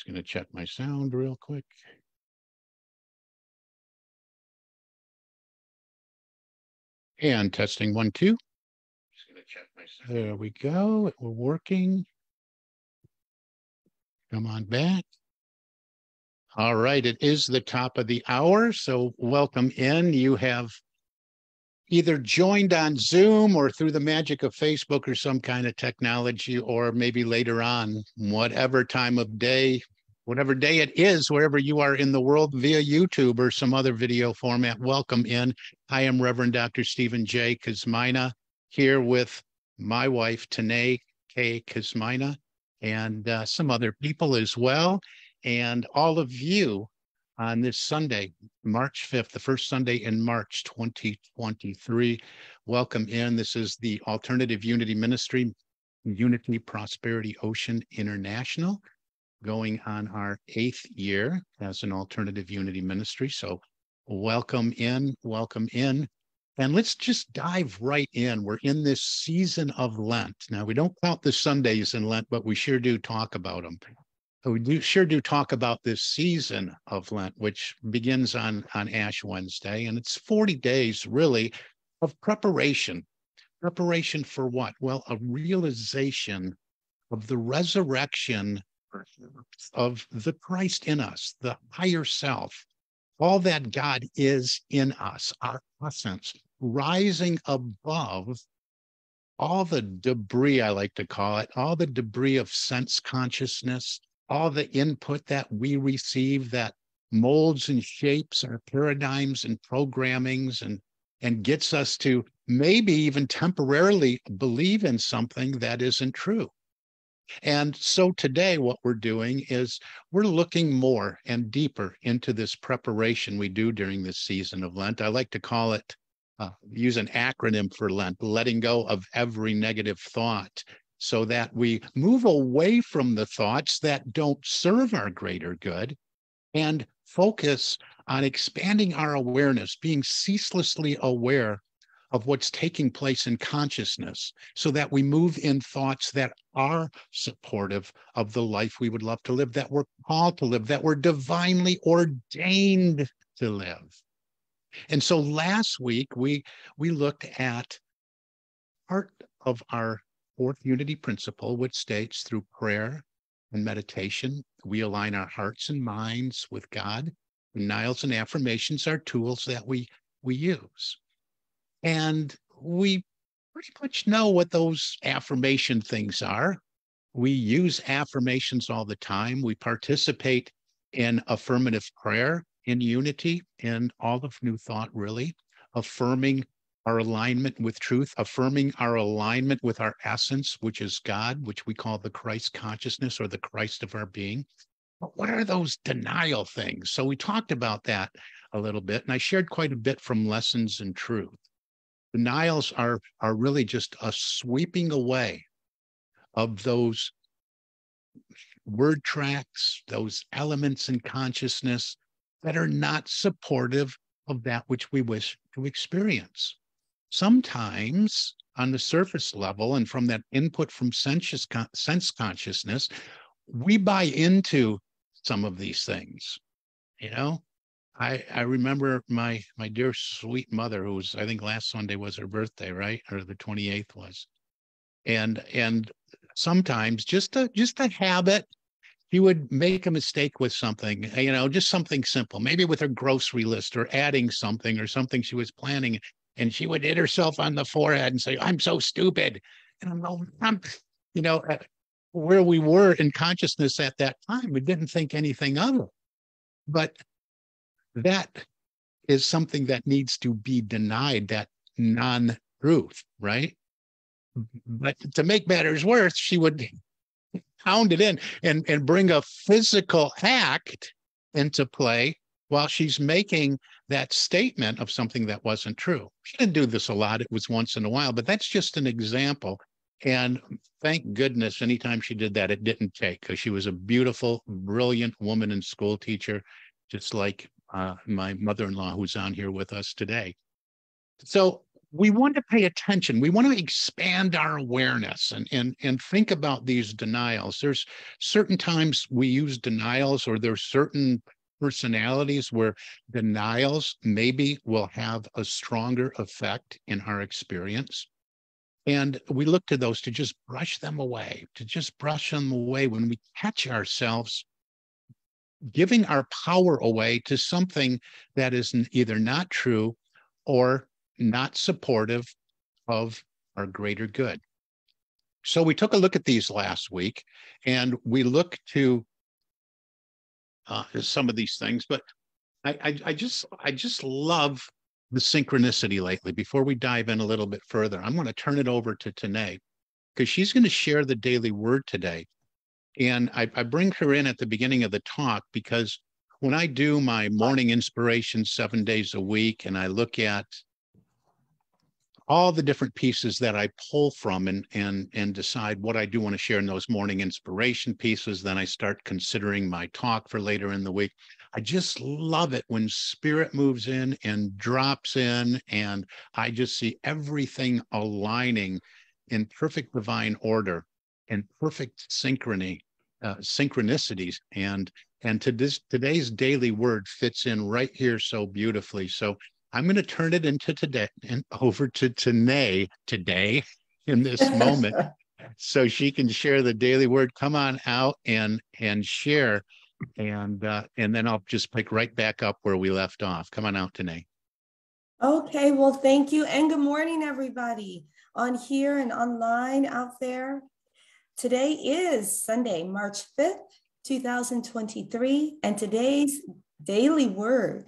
Just going to check my sound real quick. And testing 1, 2. Just going to check my sound. There we go. We're working. Come on back. All right. It is the top of the hour. So welcome in. You have either joined on Zoom or through the magic of Facebook or some kind of technology, or maybe later on, whatever time of day, whatever day it is, wherever you are in the world via YouTube or some other video format, welcome in. I am Reverend Dr. Stephen J. Kosmyna, here with my wife, Tanae K. Kosmyna, and some other people as well. And all of you on this Sunday, March 5th, the first Sunday in March 2023. Welcome in. This is the Alternative Unity Ministry, Unity Prosperity Ocean International, going on our 8th year as an Alternative Unity Ministry. So welcome in, welcome in. And let's just dive right in. We're in this season of Lent. Now, we don't count the Sundays in Lent, but we sure do talk about them. We sure do talk about this season of Lent, which begins on Ash Wednesday, and it's 40 days really of preparation. Preparation for what? Well, a realization of the resurrection of the Christ in us, the higher self, all that God is in us, our essence, rising above all the debris, I like to call it, all the debris of sense consciousness, all the input that we receive that molds and shapes our paradigms and programmings and gets us to maybe even temporarily believe in something that isn't true. And so today what we're doing is we're looking more and deeper into this preparation we do during this season of Lent. I like to call it, use an acronym for Lent, letting go of every negative thought, so that we move away from the thoughts that don't serve our greater good and focus on expanding our awareness, being ceaselessly aware of what's taking place in consciousness, so that we move in thoughts that are supportive of the life we would love to live, that we're called to live, that we're divinely ordained to live. And so last week, we looked at part of our fourth unity principle, which states through prayer and meditation, we align our hearts and minds with God. Denials and affirmations are tools that we use. And we pretty much know what those affirmation things are. We use affirmations all the time. We participate in affirmative prayer in unity in all of New Thought, really, affirming our alignment with truth, affirming our alignment with our essence, which is God, which we call the Christ consciousness or the Christ of our being. But what are those denial things? So we talked about that a little bit, and I shared quite a bit from Lessons in Truth. Denials are really just a sweeping away of those word tracks, those elements in consciousness that are not supportive of that which we wish to experience. Sometimes on the surface level and from that input from sense consciousness, we buy into some of these things. You know, I remember my dear sweet mother, who was, I think last Sunday was her birthday, right? Or the 28th was. And sometimes just a habit, she would make a mistake with something, you know, just something simple, maybe with her grocery list or adding something or something she was planning. And she would hit herself on the forehead and say, "I'm so stupid." And I'm going, you know, where we were in consciousness at that time, we didn't think anything of it. But that is something that needs to be denied, that non-truth, right? But to make matters worse, she would pound it in and bring a physical act into play while she's making that statement of something that wasn't true. She didn't do this a lot. It was once in a while, but that's just an example. And thank goodness, anytime she did that, it didn't take, because she was a beautiful, brilliant woman and school teacher, just like my mother-in-law who's on here with us today. So we want to pay attention. We want to expand our awareness and think about these denials. There's certain times we use denials, or there's certain personalities where denials maybe will have a stronger effect in our experience. And we look to those to just brush them away, when we catch ourselves giving our power away to something that is either not true or not supportive of our greater good. So we took a look at these last week, and we look to some of these things, but I just love the synchronicity lately. Before we dive in a little bit further, I'm going to turn it over to Tanae, because she's going to share the daily word today. And I bring her in at the beginning of the talk because when I do my morning inspiration 7 days a week, and I look at all the different pieces that I pull from and decide what I do want to share in those morning inspiration pieces, then I start considering my talk for later in the week. I just love it when spirit moves in and drops in, and I just see everything aligning in perfect divine order and perfect synchrony, synchronicities. And today's daily word fits in right here so beautifully. So I'm going to turn it into today and over to Tanae today in this moment, so she can share the daily word. Come on out and share, and then I'll just pick right back up where we left off. Come on out, Tanae. Okay, well, thank you. And good morning, everybody on here and online out there. Today is Sunday, March 5th, 2023, and today's daily word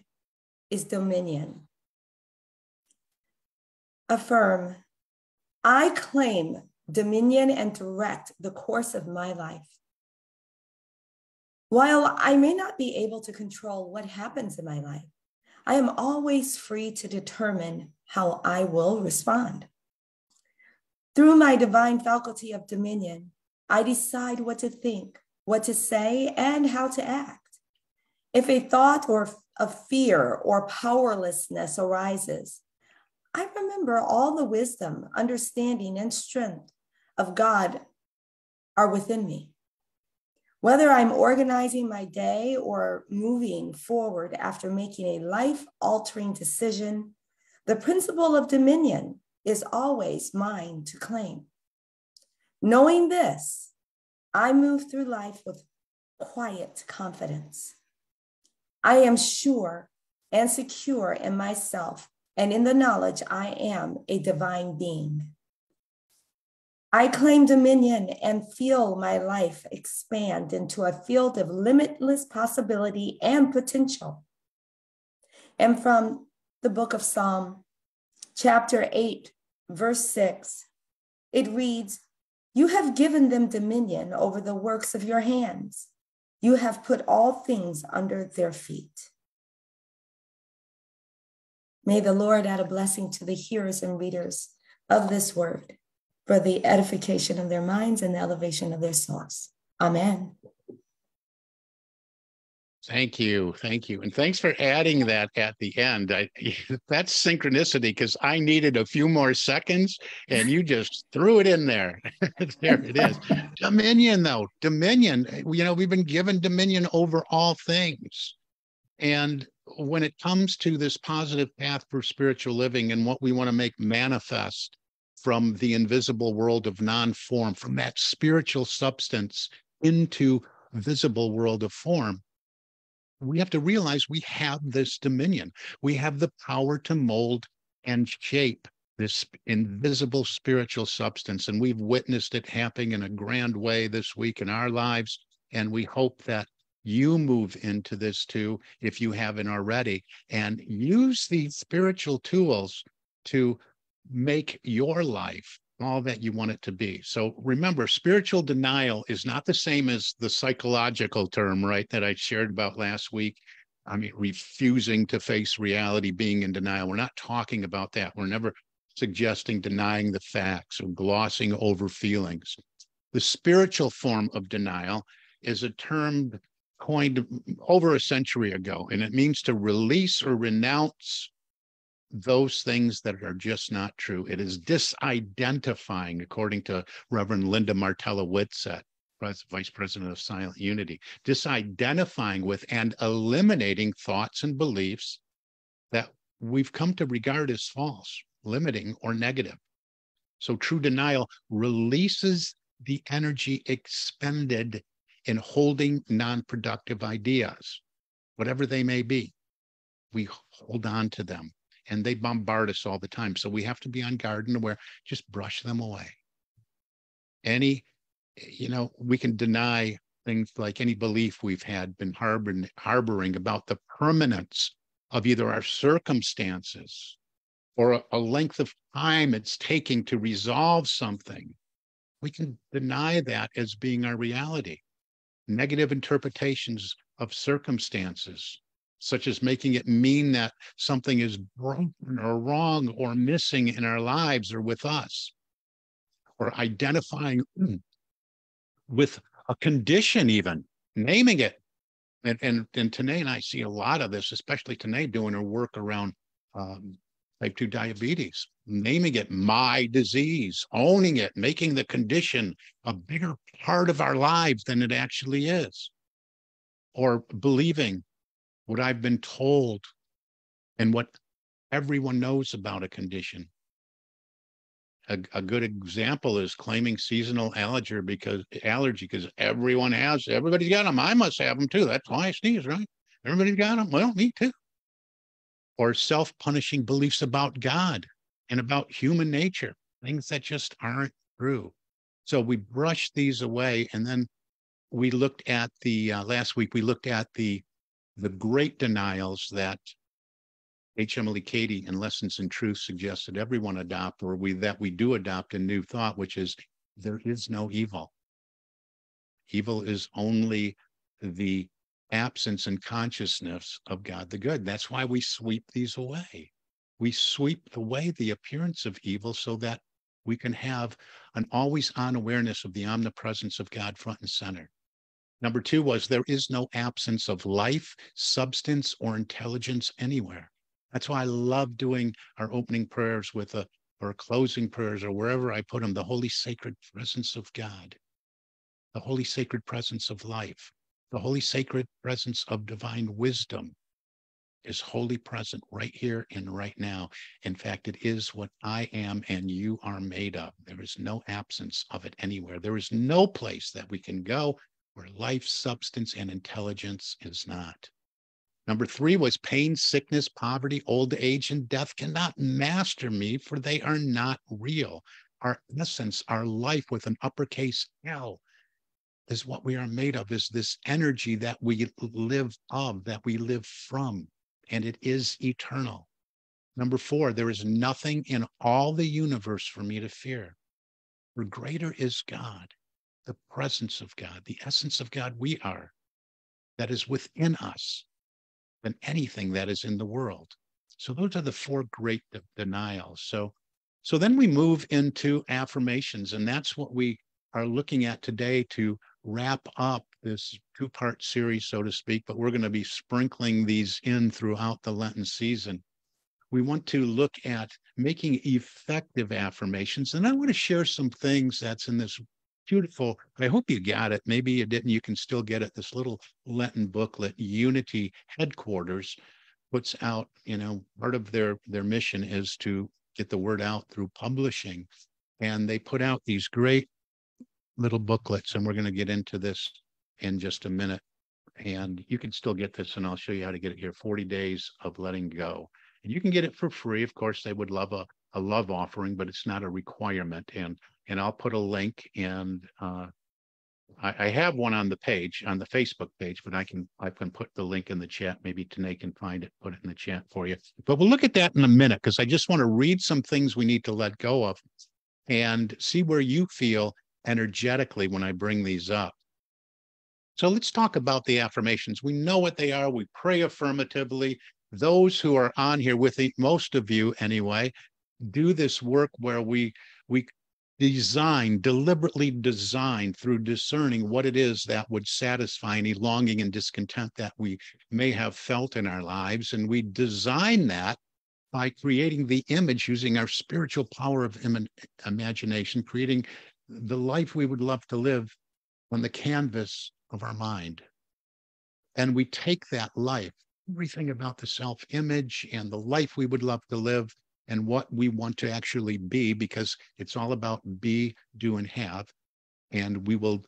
is dominion. Affirm, I claim dominion and direct the course of my life. While I may not be able to control what happens in my life, I am always free to determine how I will respond. Through my divine faculty of dominion, I decide what to think, what to say, and how to act. If a thought or of fear or powerlessness arises, I remember all the wisdom, understanding, and strength of God are within me. Whether I'm organizing my day or moving forward after making a life-altering decision, the principle of dominion is always mine to claim. Knowing this, I move through life with quiet confidence. I am sure and secure in myself and in the knowledge I am a divine being. I claim dominion and feel my life expand into a field of limitless possibility and potential. And from the book of Psalm, chapter 8, verse 6, it reads, "You have given them dominion over the works of your hands. You have put all things under their feet." May the Lord add a blessing to the hearers and readers of this word for the edification of their minds and the elevation of their souls. Amen. Thank you. Thank you. And thanks for adding that at the end. That's synchronicity, because I needed a few more seconds and you just threw it in there. There it is. Dominion, though. Dominion. We've been given dominion over all things. And when it comes to this positive path for spiritual living and what we want to make manifest from the invisible world of non-form, from that spiritual substance into visible world of form, we have to realize we have this dominion. We have the power to mold and shape this invisible spiritual substance. And we've witnessed it happening in a grand way this week in our lives. And we hope that you move into this too, if you haven't already, and use these spiritual tools to make your life all that you want it to be. So remember, spiritual denial is not the same as the psychological term, right, that I shared about last week. I mean, refusing to face reality, being in denial. We're not talking about that. We're never suggesting denying the facts or glossing over feelings. The spiritual form of denial is a term coined over a century ago, and it means to release or renounce those things that are just not true. It is disidentifying, according to Reverend Linda Martella-Whitsett, Vice President of Silent Unity, disidentifying with and eliminating thoughts and beliefs that we've come to regard as false, limiting, or negative. So true denial releases the energy expended in holding non-productive ideas, whatever they may be. We hold on to them and they bombard us all the time. So we have to be on guard and aware, just brush them away. We can deny things like any belief we've had been harboring about the permanence of either our circumstances or a length of time it's taking to resolve something. We can deny that as being our reality. Negative interpretations of circumstances, such as making it mean that something is broken or wrong or missing in our lives or with us, or identifying with a condition, even naming it. And Tanae and I see a lot of this, especially Tanae doing her work around type 2 diabetes, naming it my disease, owning it, making the condition a bigger part of our lives than it actually is, or believing what I've been told and what everyone knows about a condition. A good example is claiming seasonal allergy because everybody's got them. I must have them too. That's why I sneeze, right? Everybody's got them. Well, me too. Or self-punishing beliefs about God and about human nature, things that just aren't true. So we brushed these away. And then we looked at last week, we looked at the great denials that H. Emily Cady in Lessons in Truth suggested everyone adopt, or that we do adopt a new thought, which is there is no evil. Evil is only the absence and consciousness of God the good. That's why we sweep these away. We sweep away the appearance of evil so that we can have an always-on awareness of the omnipresence of God front and center. Number 2 was there is no absence of life, substance, or intelligence anywhere. That's why I love doing our opening prayers or closing prayers, or wherever I put them, the holy sacred presence of God, the holy sacred presence of life, the holy sacred presence of divine wisdom is wholly present right here and right now. In fact, it is what I am and you are made of. There is no absence of it anywhere. There is no place that we can go where life, substance, and intelligence is not. Number 3 was pain, sickness, poverty, old age, and death cannot master me, for they are not real. Our essence, our life with an uppercase L, is what we are made of, is this energy that we live of, that we live from, and it is eternal. Number 4, there is nothing in all the universe for me to fear, for greater is God, the presence of God, the essence of God we are, that is within us, than anything that is in the world. So those are the 4 great denials. So then we move into affirmations, and that's what we are looking at today to wrap up this 2-part series, so to speak, but we're going to be sprinkling these in throughout the Lenten season. We want to look at making effective affirmations, and I want to share some things that's in this beautiful, I hope you got it. Maybe you didn't, you can still get it. This little Lenten booklet, Unity Headquarters puts out, part of their mission is to get the word out through publishing. And they put out these great little booklets, and we're going to get into this in just a minute. And you can still get this, and I'll show you how to get it here, 40 Days of Letting Go. And you can get it for free. Of course, they would love a love offering, but it's not a requirement. And I'll put a link, and I have one on the page, on the Facebook page, but I can put the link in the chat. Maybe Tanae can find it, put it in the chat for you. But we'll look at that in a minute, because I just want to read some things we need to let go of and see where you feel energetically when I bring these up. So let's talk about the affirmations. We know what they are. We pray affirmatively. Those who are on here with most of you anyway, do this work where we deliberately design through discerning what it is that would satisfy any longing and discontent that we may have felt in our lives. And we design that by creating the image using our spiritual power of imagination, creating the life we would love to live on the canvas of our mind. And we take that life, everything about the self-image and the life we would love to live and what we want to actually be, because it's all about be, do, and have. And we will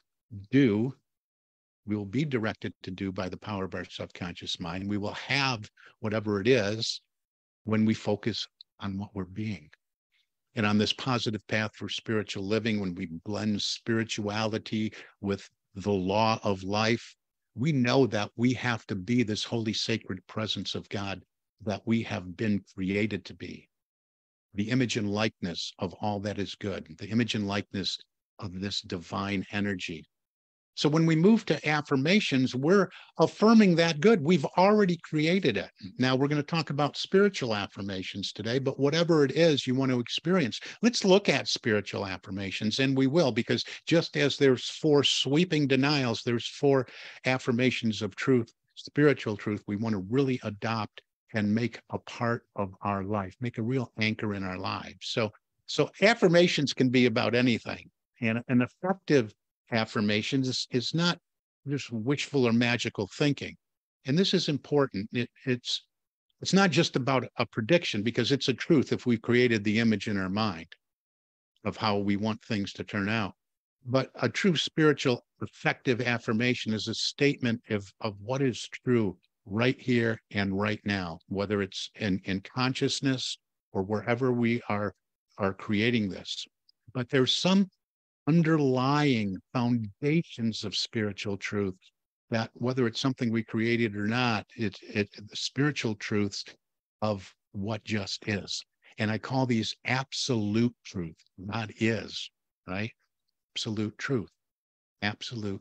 be directed to do by the power of our subconscious mind. We will have whatever it is when we focus on what we're being. And on this positive path for spiritual living, when we blend spirituality with the law of life, we know that we have to be this holy, sacred presence of God that we have been created to be. The image and likeness of all that is good, the image and likeness of this divine energy. So when we move to affirmations, we're affirming that good. We've already created it. Now we're going to talk about spiritual affirmations today, but whatever it is you want to experience, let's look at spiritual affirmations, and we will, because just as there's 4 sweeping denials, there's 4 affirmations of truth, spiritual truth, we want to really adopt and make a part of our life, make a real anchor in our lives. So affirmations can be about anything, and an effective affirmations is not just wishful or magical thinking. And this is important. It's not just about a prediction, because it's a truth if we've created the image in our mind of how we want things to turn out. But a true spiritual effective affirmation is a statement of what is true right here and right now, whether it's in consciousness or wherever we are creating this. But there's some underlying foundations of spiritual truth that, whether it's something we created or not, it's the spiritual truths of what just is. And I call these absolute truth, not is, right? Absolute truth, absolute.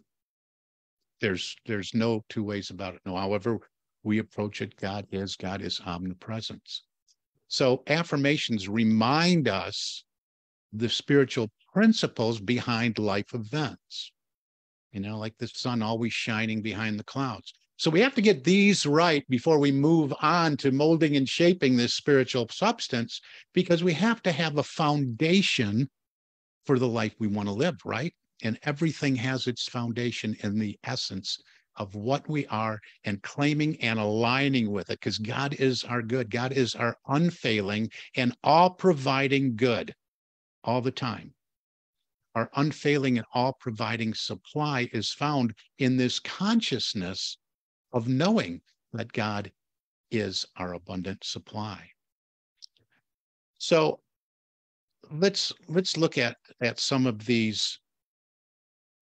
There's no 2 ways about it. No, however we approach it, God is omnipresence. So affirmations remind us the spiritual principles behind life events, like the sun always shining behind the clouds. So we have to get these right before we move on to molding and shaping this spiritual substance, because we have to have a foundation for the life we want to live, right? And everything has its foundation in the essence of what we are, and claiming and aligning with it, because God is our good. God is our unfailing and all-providing good all the time. Our unfailing and all-providing supply is found in this consciousness of knowing that God is our abundant supply. So let's look at some of these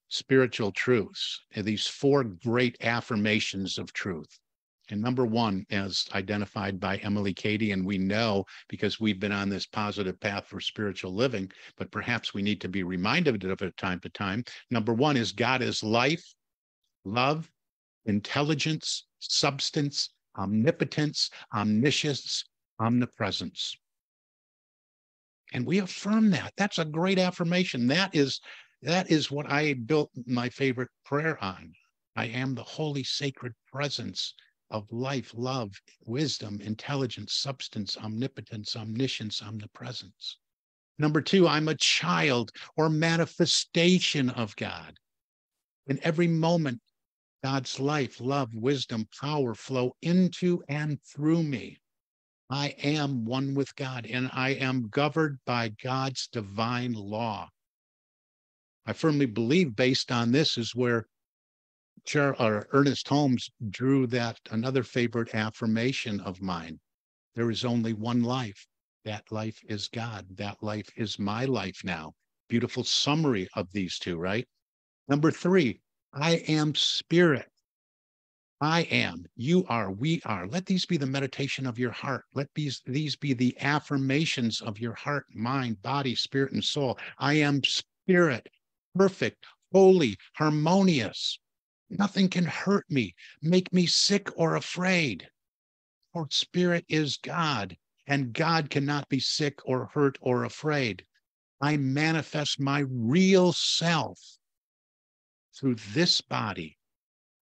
spiritual truths, these 4 great affirmations of truth. And number 1, as identified by Emily Cady, and we know because we've been on this positive path for spiritual living, but perhaps we need to be reminded of it time to time. Number 1 is God is life, love, intelligence, substance, omnipotence, omniscience, omnipresence. And we affirm that. That's a great affirmation. That is what I built my favorite prayer on. I am the holy, sacred presence of life, love, wisdom, intelligence, substance, omnipotence, omniscience, omnipresence. Number 2, I'm a child or manifestation of God. In every moment, God's life, love, wisdom, power flow into and through me. I am one with God, and I am governed by God's divine law. I firmly believe, based on this, is where Ernest Holmes drew that another favorite affirmation of mine. There is only one life. That life is God. That life is my life now. Beautiful summary of these 2, right? Number 3, I am spirit. I am, you are, we are. Let these be the meditation of your heart. Let these be the affirmations of your heart, mind, body, spirit, and soul. I am spirit, perfect, holy, harmonious. Nothing can hurt me, make me sick or afraid. For spirit is God, and God cannot be sick or hurt or afraid. I manifest my real self through this body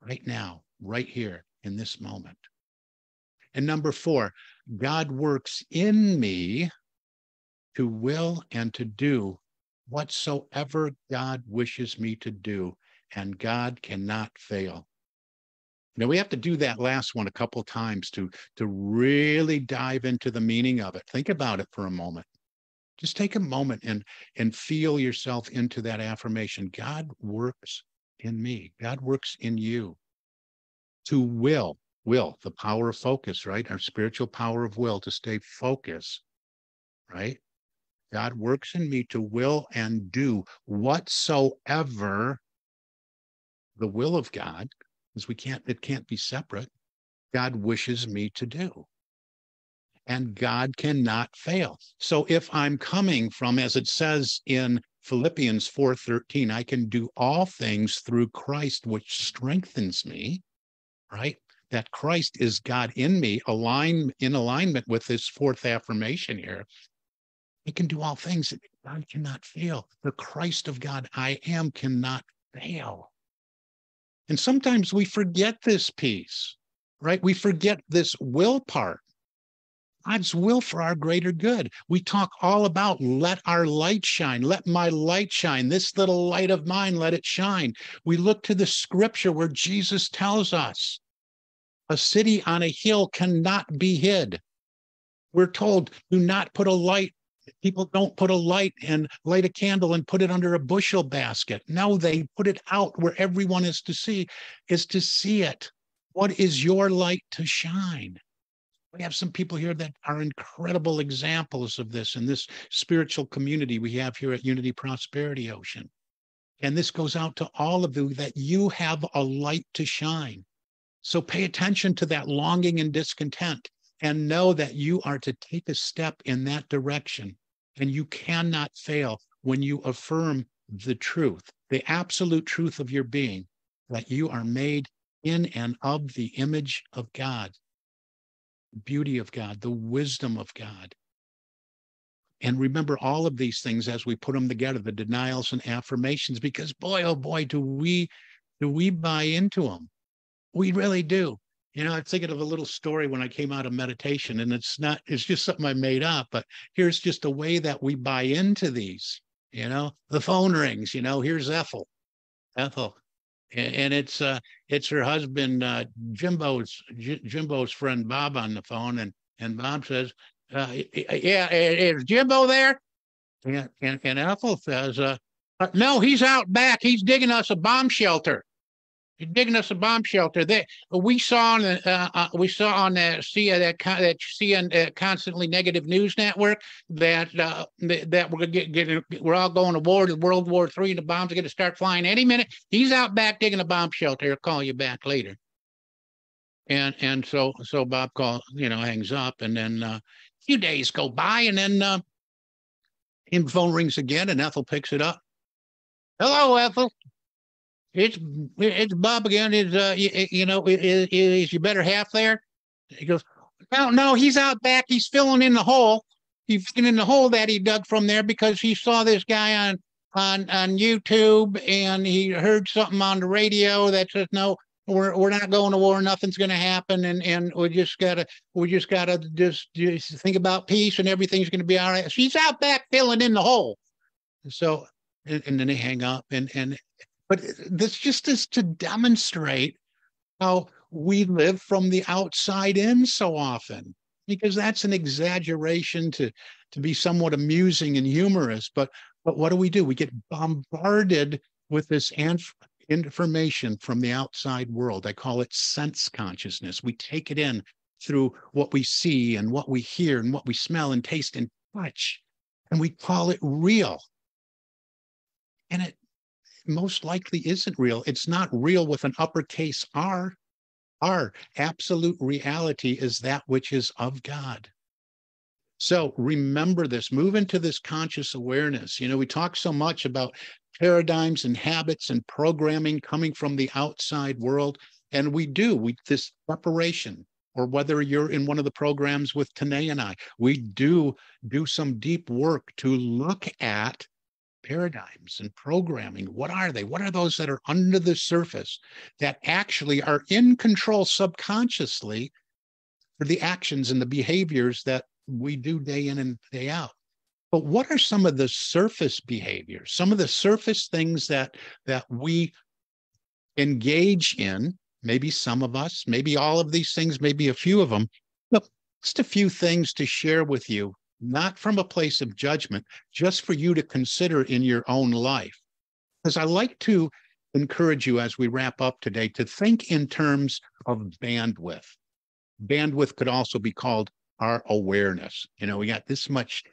right now, right here in this moment. And number 4, God works in me to will and to do whatsoever God wishes me to do, and God cannot fail. Now, we have to do that last one a couple times to really dive into the meaning of it. Think about it for a moment. Just take a moment and feel yourself into that affirmation. God works in me. God works in you. To will, the power of focus, right? Our spiritual power of will to stay focused, right? God works in me to will and do whatsoever the will of God, because it can't be separate. God wishes me to do. And God cannot fail. So if I'm coming from, as it says in Philippians 4:13, I can do all things through Christ, which strengthens me, right? That Christ is God in me, in alignment with this fourth affirmation here. I can do all things. God cannot fail. The Christ of God I am cannot fail. And sometimes we forget this piece, right? We forget this will part. God's will for our greater good. We talk all about let our light shine. Let my light shine. This little light of mine, let it shine. We look to the scripture where Jesus tells us a city on a hill cannot be hid. We're told, do not put a light. People don't put a light and light a candle and put it under a bushel basket. No, they put it out where everyone is to see it. What is your light to shine? We have some people here that are incredible examples of this in this spiritual community we have here at Unity Prosperity Ocean. And this goes out to all of you, that you have a light to shine. So pay attention to that longing and discontent and know that you are to take a step in that direction. And you cannot fail when you affirm the truth, the absolute truth of your being, that you are made in and of the image of God, the beauty of God, the wisdom of God. And remember all of these things as we put them together, the denials and affirmations, because boy, oh boy, do we buy into them. We really do. You know, I'm thinking of a little story when I came out of meditation, and it's just something I made up, but here's just a way that we buy into these. You know, the phone rings, here's Ethel, and it's her husband, Jimbo's friend, Bob, on the phone. And Bob says, yeah, is Jimbo there? And Ethel says, no, he's out back. He's digging us a bomb shelter. We saw on the CN constantly negative news network that we're all going to war, to World War III, and the bombs are going to start flying any minute. He's out back digging a bomb shelter. He'll call you back later. And so Bob hangs up, and then a few days go by, and then the phone rings again, and Ethel picks it up. Hello, Ethel. It's Bob again. Is your better half there? He goes, no, he's out back. He's filling in the hole. He's filling in the hole that he dug from there because he saw this guy on YouTube, and he heard something on the radio that says, no, we're not going to war. Nothing's going to happen. And we just gotta just think about peace, and everything's going to be all right. She's out back filling in the hole. So, and then they hang up, but this just is to demonstrate how we live from the outside in so often, because that's an exaggeration to be somewhat amusing and humorous. But what do? We get bombarded with this information from the outside world. I call it sense consciousness. We take it in through what we see and what we hear and what we smell and taste and touch, and we call it real. And it most likely isn't real. It's not real with an uppercase R. Absolute reality is that which is of God. So remember this, move into this conscious awareness. We talk so much about paradigms and habits and programming coming from the outside world. And this preparation, or whether you're in one of the programs with Tanae and I, we do some deep work to look at paradigms and programming. What are they? What are those that are under the surface that actually are in control subconsciously for the actions and the behaviors that we do day in and day out. But what are some of the surface behaviors, some of the surface things that we engage in? Maybe some of us, maybe all of these things, maybe a few of them. But just a few things to share with you, not from a place of judgment, just for you to consider in your own life. Because I like to encourage you as we wrap up today to think in terms of bandwidth. Bandwidth could also be called our awareness. We got this much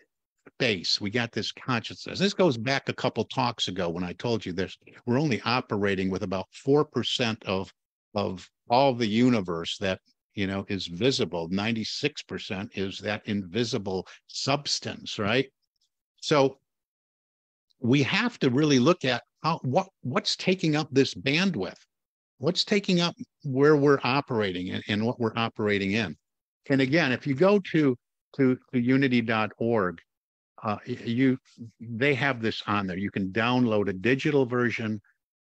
space, we got this consciousness. This goes back a couple talks ago when I told you this. We're only operating with about 4% of all the universe that is visible. 96% is that invisible substance, right? So we have to really look at what's taking up this bandwidth, what's taking up where we're operating and what we're operating in. And again, if you go to unity.org, they have this on there. You can download a digital version,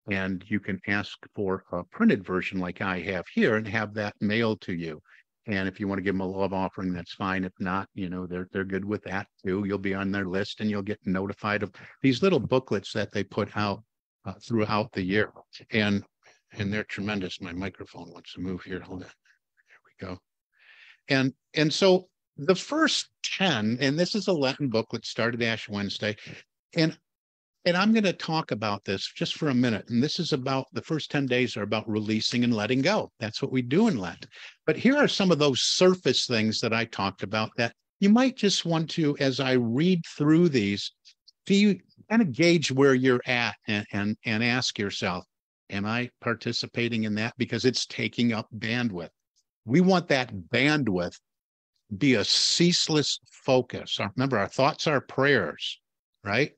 and you can ask for a printed version like I have here and have that mailed to you. And if you want to give them a love offering, that's fine. If not, they're good with that too. You'll be on their list and you'll get notified of these little booklets that they put out throughout the year. And they're tremendous. My microphone wants to move here. Hold on. There we go. And so the first 10, and this is a Lenten booklet, started Ash Wednesday. And I'm going to talk about this just for a minute. And this is about the first 10 days are about releasing and letting go. That's what we do in Lent. But here are some of those surface things that I talked about that you might just want to, as I read through these, kind of gauge where you're at and ask yourself, am I participating in that? Because it's taking up bandwidth. We want that bandwidth to be a ceaseless focus. Remember, our thoughts are prayers, right?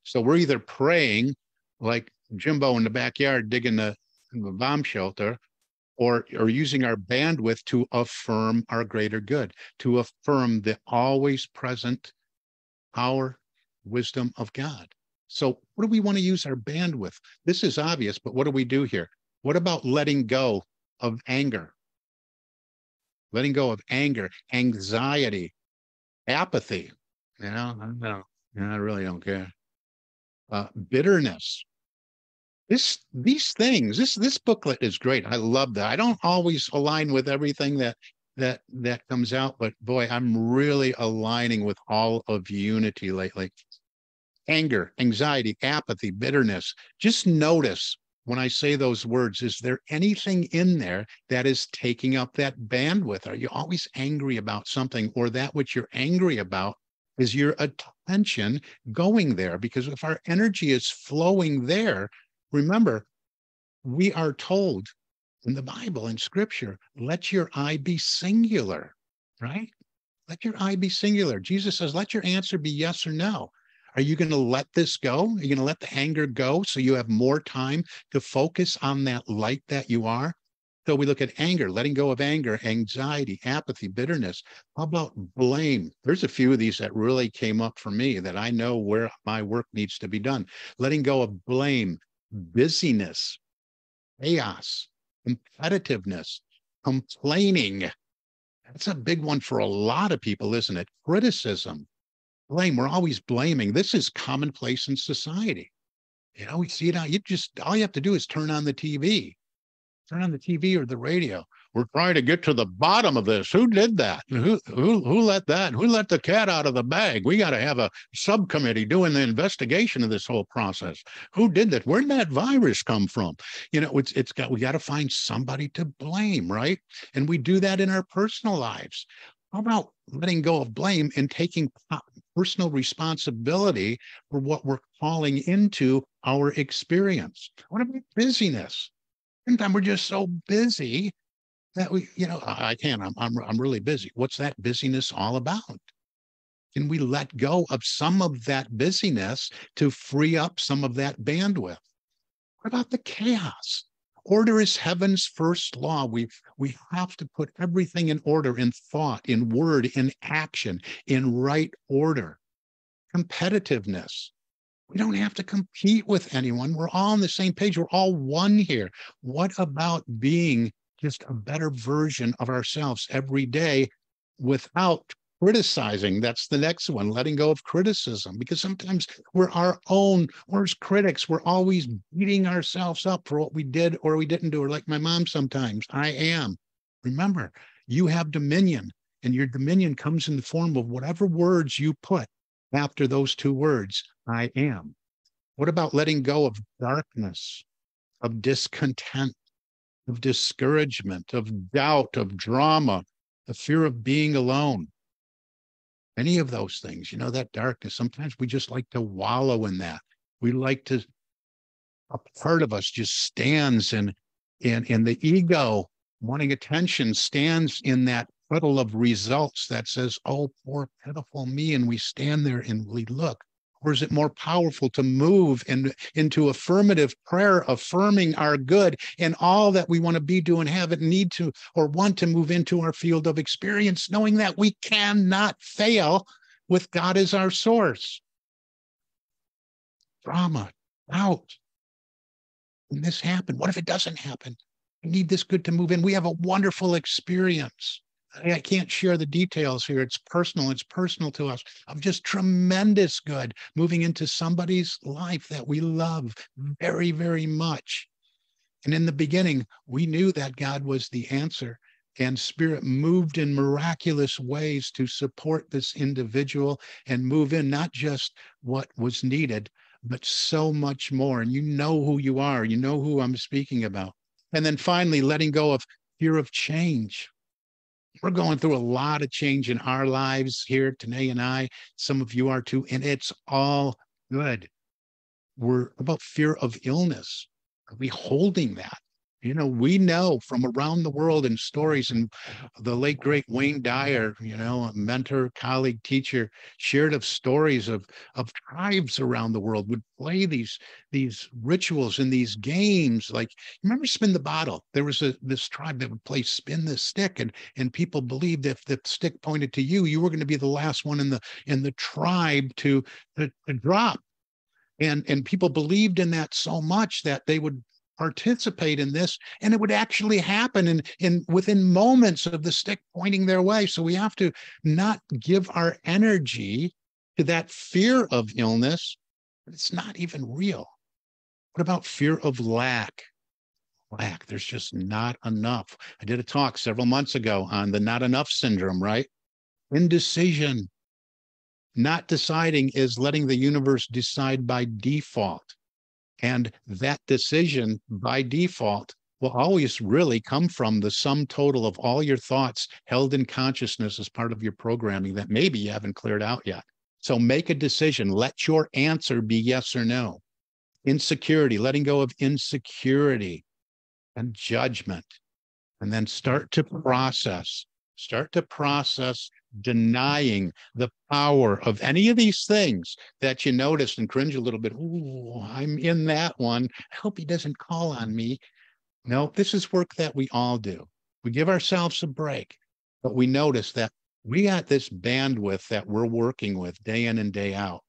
So we're either praying like Jimbo in the backyard digging the bomb shelter, or using our bandwidth to affirm our greater good, to affirm the always present power, wisdom of God. So what do we want to use our bandwidth? This is obvious, but what do we do here? What about letting go of anger? Letting go of anger, anxiety, apathy. I really don't care. Bitterness. These things. This booklet is great. I love that. I don't always align with everything that comes out, but boy, I'm really aligning with all of Unity lately. Anger, anxiety, apathy, bitterness. Just notice when I say those words, is there anything in there that is taking up that bandwidth? Are you always angry about something, or that which you're angry about is your attention going there? Because if our energy is flowing there, remember, we are told in the Bible, in Scripture, let your eye be singular, right? Let your eye be singular. Jesus says, let your answer be yes or no. Are you going to let this go? Are you going to let the anger go so you have more time to focus on that light that you are? So we look at anger, letting go of anger, anxiety, apathy, bitterness. How about blame? There's a few of these that really came up for me that I know where my work needs to be done. Letting go of blame, busyness, chaos, competitiveness, complaining. That's a big one for a lot of people, isn't it? Criticism, blame. We're always blaming. This is commonplace in society. We see it out. All you have to do is turn on the TV. Turn on the TV or the radio. We're trying to get to the bottom of this. Who did that? Who let that? Who let the cat out of the bag? We got to have a subcommittee doing the investigation of this whole process. Who did that? Where did that virus come from? We got to find somebody to blame, right? And we do that in our personal lives. How about letting go of blame and taking personal responsibility for what we're calling into our experience? What about busyness? Sometimes we're just so busy that I can't. I'm really busy. What's that busyness all about? Can we let go of some of that busyness to free up some of that bandwidth? What about the chaos? Order is heaven's first law. We have to put everything in order, in thought, in word, in action, in right order. Competitiveness. We don't have to compete with anyone. We're all on the same page. We're all one here. What about being just a better version of ourselves every day without criticizing. That's the next one, letting go of criticism, because sometimes we're our own worst critics. We're always beating ourselves up for what we did or we didn't do, or like my mom sometimes. I am. Remember, you have dominion, and your dominion comes in the form of whatever words you put after those two words, I am. What about letting go of darkness, of discontent, of discouragement, of doubt, of drama, the fear of being alone? Any of those things, that darkness, sometimes we just like to wallow in that. We like to, a part of us just stands in the ego wanting attention stands in that puddle of results that says, oh, poor, pitiful me. And we stand there and we look. Or is it more powerful to move into affirmative prayer, affirming our good and all that we want to be, do, and have it, need to, or want to move into our field of experience, knowing that we cannot fail with God as our source? Drama, doubt. When this happened, what if it doesn't happen? We need this good to move in. We have a wonderful experience. I can't share the details here. It's personal to us, of just tremendous good moving into somebody's life that we love very, very much. And in the beginning, we knew that God was the answer, and Spirit moved in miraculous ways to support this individual and move in not just what was needed, but so much more. And you know who you are. You know who I'm speaking about. And then finally, letting go of fear of change. We're going through a lot of change in our lives here, Tanae and I. Some of you are too, and it's all good. We're about fear of illness. Are we holding that? We know from around the world in stories, and the late, great Wayne Dyer, a mentor, colleague, teacher, shared of stories of tribes around the world would play these rituals and these games. Like, remember Spin the Bottle? There was this tribe that would play Spin the Stick, and people believed if the stick pointed to you, you were going to be the last one in the tribe to drop. And people believed in that so much that they would participate in this, and it would actually happen in within moments of the stick pointing their way. So we have to not give our energy to that fear of illness. It's not even real. What about fear of lack? There's just not enough. I did a talk several months ago on the not enough syndrome, right? Indecision. Not deciding is letting the universe decide by default. And that decision by default will always really come from the sum total of all your thoughts held in consciousness as part of your programming that maybe you haven't cleared out yet. So make a decision. Let your answer be yes or no. Insecurity, letting go of insecurity and judgment. And then start to process denying the power of any of these things that you notice and cringe a little bit. Ooh, I'm in that one. I hope he doesn't call on me. No, this is work that we all do. We give ourselves a break, but we notice that we got this bandwidth that we're working with day in and day out.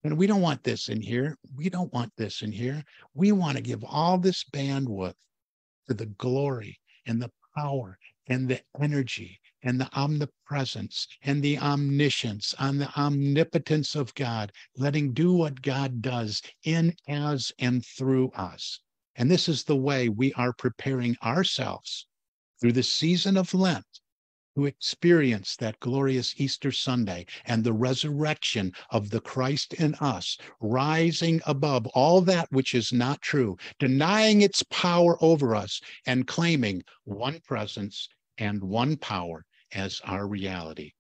And we don't want this in here. We don't want this in here. We want to give all this bandwidth to the glory and the power and the energy and the omnipresence and the omniscience and the omnipotence of God, letting do what God does in, as, and through us. And this is the way we are preparing ourselves through the season of Lent to experience that glorious Easter Sunday and the resurrection of the Christ in us, rising above all that which is not true, denying its power over us, and claiming one presence and one power as our reality,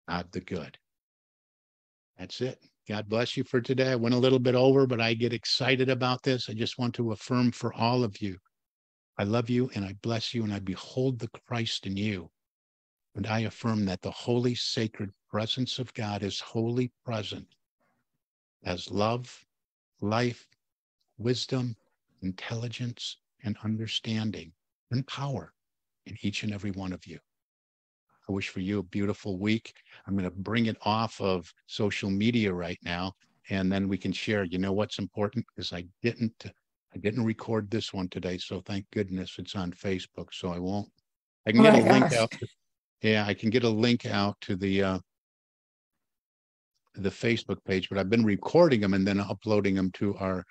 God the good. That's it. God bless you for today. I went a little bit over, but I get excited about this. I just want to affirm for all of you, I love you and I bless you and I behold the Christ in you. And I affirm that the holy, sacred presence of God is wholly present as love, life, wisdom, intelligence, and understanding and power in each and every one of you. I wish for you a beautiful week. I'm going to bring it off of social media right now, and then we can share. You know what's important? Because I I didn't record this one today, so thank goodness it's on Facebook. So I won't. I can Oh get my a link gosh. out. Yeah, I can get a link out to the Facebook page, but I've been recording them and then uploading them to our